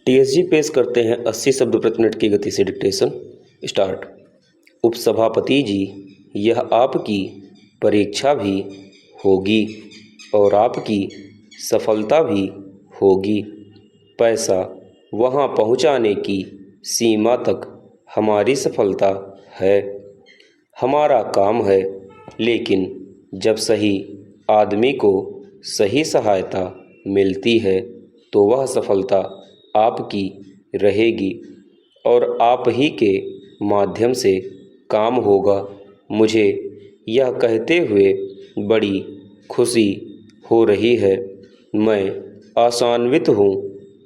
TSG पेश करते हैं 80 शब्द प्रति मिनट की गति से डिक्टेशन। स्टार्ट। उपसभापति जी, यह आपकी परीक्षा भी होगी और आपकी सफलता भी होगी। पैसा वहां पहुंचाने की सीमा तक हमारी सफलता है, हमारा काम है। लेकिन जब सही आदमी को सही सहायता मिलती है तो वह सफलता आपकी रहेगी और आप ही के माध्यम से काम होगा। मुझे यह कहते हुए बड़ी खुशी हो रही है। मैं आशान्वित हूँ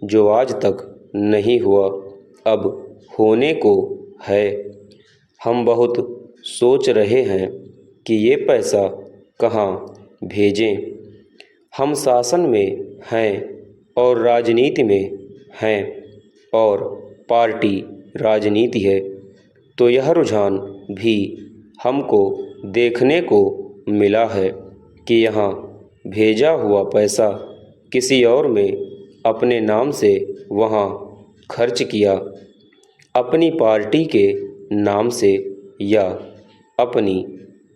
जो आज तक नहीं हुआ, अब होने को है। हम बहुत सोच रहे हैं कि ये पैसा कहाँ भेजें। हम शासन में हैं और राजनीति में हैं और पार्टी राजनीति है, तो यह रुझान भी हमको देखने को मिला है कि यहाँ भेजा हुआ पैसा किसी और में अपने नाम से वहाँ खर्च किया, अपनी पार्टी के नाम से या अपनी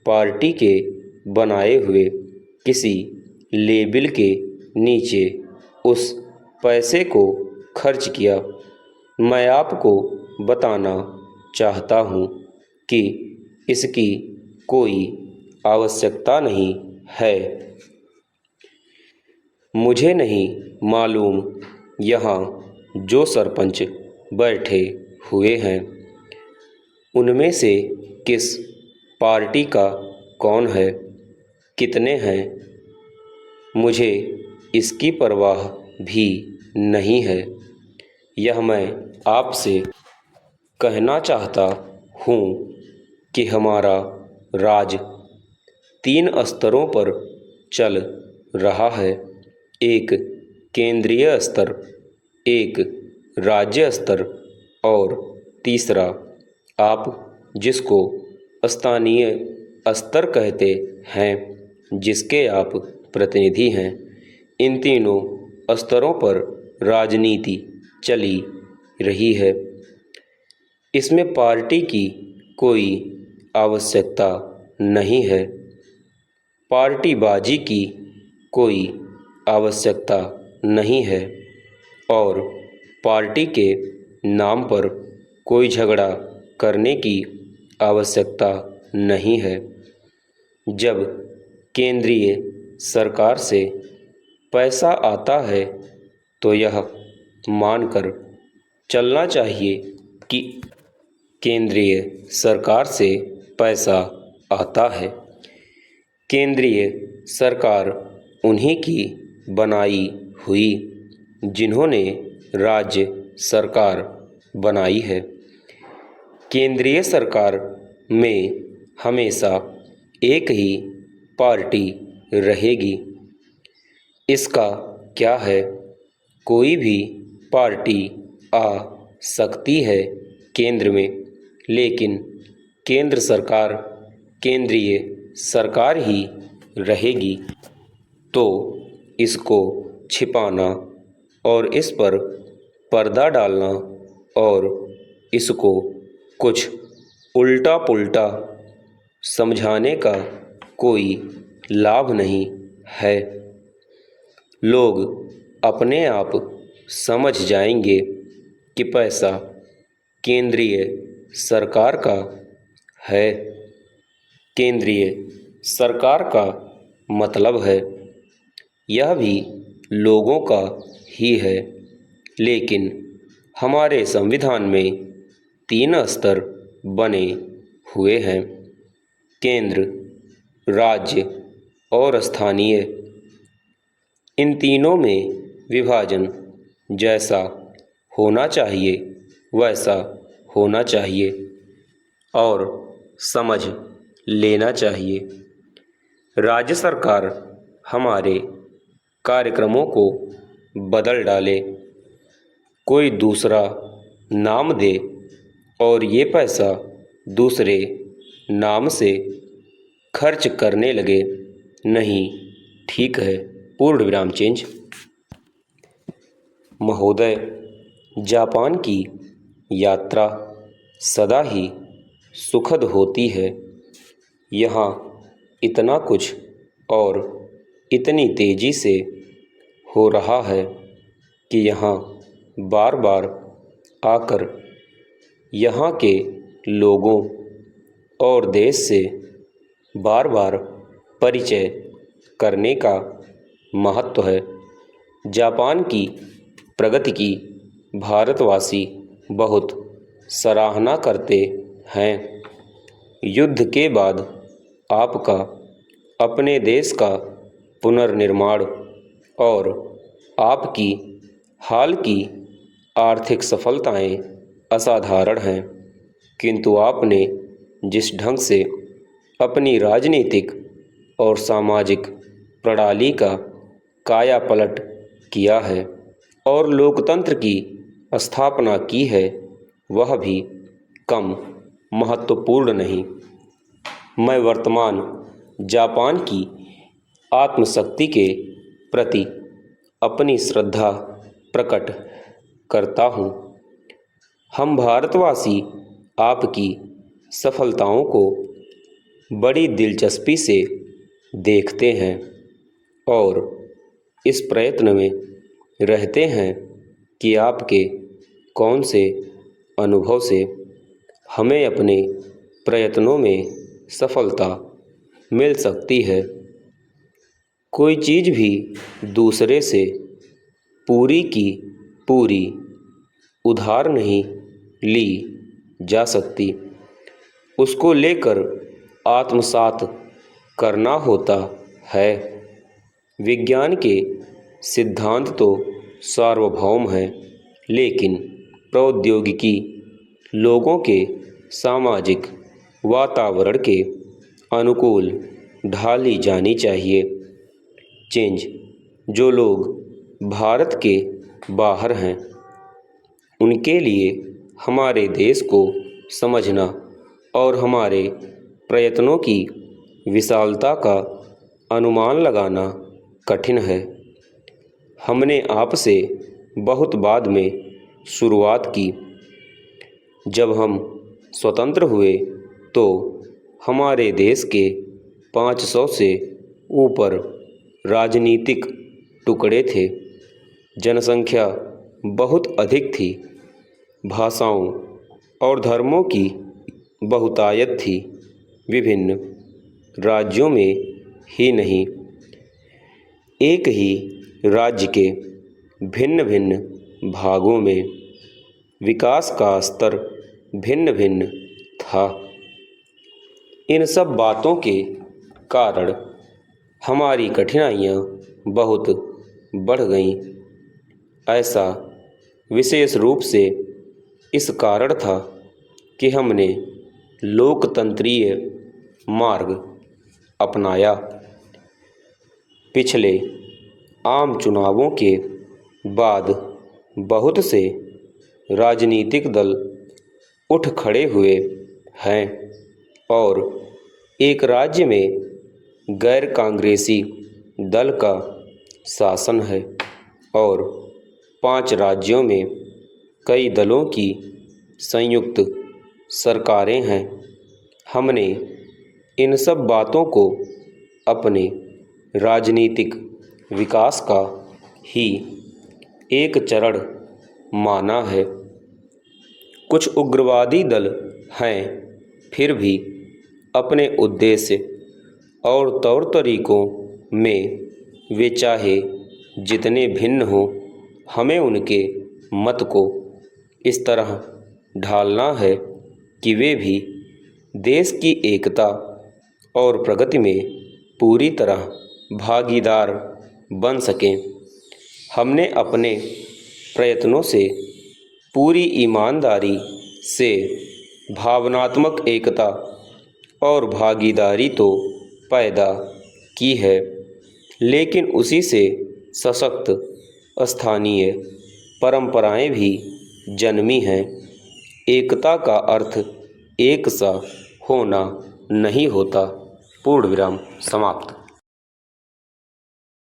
पार्टी के बनाए हुए किसी लेबल के नीचे उस पैसे को खर्च किया। मैं आपको बताना चाहता हूँ कि इसकी कोई आवश्यकता नहीं है। मुझे नहीं मालूम यहाँ जो सरपंच बैठे हुए हैं उनमें से किस पार्टी का कौन है, कितने हैं, मुझे इसकी परवाह भी नहीं है। यह मैं आपसे कहना चाहता हूँ कि हमारा राज 3 स्तरों पर चल रहा है, एक केंद्रीय स्तर, एक राज्य स्तर और तीसरा आप जिसको स्थानीय स्तर कहते हैं, जिसके आप प्रतिनिधि हैं। इन तीनों स्तरों पर राजनीति चली रही है। इसमें पार्टी की कोई आवश्यकता नहीं है, पार्टीबाजी की कोई आवश्यकता नहीं है और पार्टी के नाम पर कोई झगड़ा करने की आवश्यकता नहीं है। जब केंद्रीय सरकार से पैसा आता है तो यह मानकर चलना चाहिए कि केंद्रीय सरकार से पैसा आता है। केंद्रीय सरकार उन्हीं की बनाई हुई जिन्होंने राज्य सरकार बनाई है। केंद्रीय सरकार में हमेशा एक ही पार्टी रहेगी। इसका क्या है, कोई भी पार्टी आ सकती है केंद्र में, लेकिन केंद्र सरकार केंद्रीय सरकार ही रहेगी। तो इसको छिपाना और इस पर पर्दा डालना और इसको कुछ उल्टा पुल्टा समझाने का कोई लाभ नहीं है। लोग अपने आप समझ जाएंगे कि पैसा केंद्रीय सरकार का है। केंद्रीय सरकार का मतलब है यह भी लोगों का ही है, लेकिन हमारे संविधान में 3 स्तर बने हुए हैं, केंद्र, राज्य और स्थानीय। इन तीनों में विभाजन जैसा होना चाहिए वैसा होना चाहिए और समझ लेना चाहिए। राज्य सरकार हमारे कार्यक्रमों को बदल डाले, कोई दूसरा नाम दे और ये पैसा दूसरे नाम से खर्च करने लगे, नहीं ठीक है। पूर्ण विराम चेंज। महोदय, जापान की यात्रा सदा ही सुखद होती है। यहाँ इतना कुछ और इतनी तेज़ी से हो रहा है कि यहाँ बार बार आकर यहाँ के लोगों और देश से बार बार परिचय करने का महत्व है। जापान की प्रगति की भारतवासी बहुत सराहना करते हैं। युद्ध के बाद आपका अपने देश का पुनर्निर्माण और आपकी हाल की आर्थिक सफलताएं असाधारण हैं, किंतु आपने जिस ढंग से अपनी राजनीतिक और सामाजिक प्रणाली का कायापलट किया है और लोकतंत्र की स्थापना की है, वह भी कम महत्वपूर्ण नहीं। मैं वर्तमान जापान की आत्मशक्ति के प्रति अपनी श्रद्धा प्रकट करता हूँ। हम भारतवासी आपकी सफलताओं को बड़ी दिलचस्पी से देखते हैं और इस प्रयत्न में रहते हैं कि आपके कौन से अनुभव से हमें अपने प्रयत्नों में सफलता मिल सकती है। कोई चीज़ भी दूसरे से पूरी की पूरी उधार नहीं ली जा सकती, उसको लेकर आत्मसात करना होता है। विज्ञान के सिद्धांत तो सार्वभौम हैं, लेकिन प्रौद्योगिकी लोगों के सामाजिक वातावरण के अनुकूल ढाली जानी चाहिए। चेंज जो लोग भारत के बाहर हैं, उनके लिए हमारे देश को समझना और हमारे प्रयत्नों की विशालता का अनुमान लगाना कठिन है। हमने आपसे बहुत बाद में शुरुआत की। जब हम स्वतंत्र हुए तो हमारे देश के 500 से ऊपर राजनीतिक टुकड़े थे। जनसंख्या बहुत अधिक थी। भाषाओं और धर्मों की बहुतायत थी। विभिन्न राज्यों में ही नहीं, एक ही राज्य के भिन्न भिन्न भागों में विकास का स्तर भिन्न भिन्न था। इन सब बातों के कारण हमारी कठिनाइयाँ बहुत बढ़ गईं। ऐसा विशेष रूप से इस कारण था कि हमने लोकतंत्रीय मार्ग अपनाया। पिछले आम चुनावों के बाद बहुत से राजनीतिक दल उठ खड़े हुए हैं और एक राज्य में गैर कांग्रेसी दल का शासन है और 5 राज्यों में कई दलों की संयुक्त सरकारें हैं। हमने इन सब बातों को अपने राजनीतिक विकास का ही एक चरण माना है। कुछ उग्रवादी दल हैं, फिर भी अपने उद्देश्य और तौर तरीकों में वे चाहे जितने भिन्न हों, हमें उनके मत को इस तरह ढालना है कि वे भी देश की एकता और प्रगति में पूरी तरह भागीदार बन सकें। हमने अपने प्रयत्नों से पूरी ईमानदारी से भावनात्मक एकता और भागीदारी तो पैदा की है, लेकिन उसी से सशक्त स्थानीय परंपराएं भी जन्मी हैं। एकता का अर्थ एक सा होना नहीं होता। पूर्ण विराम समाप्त।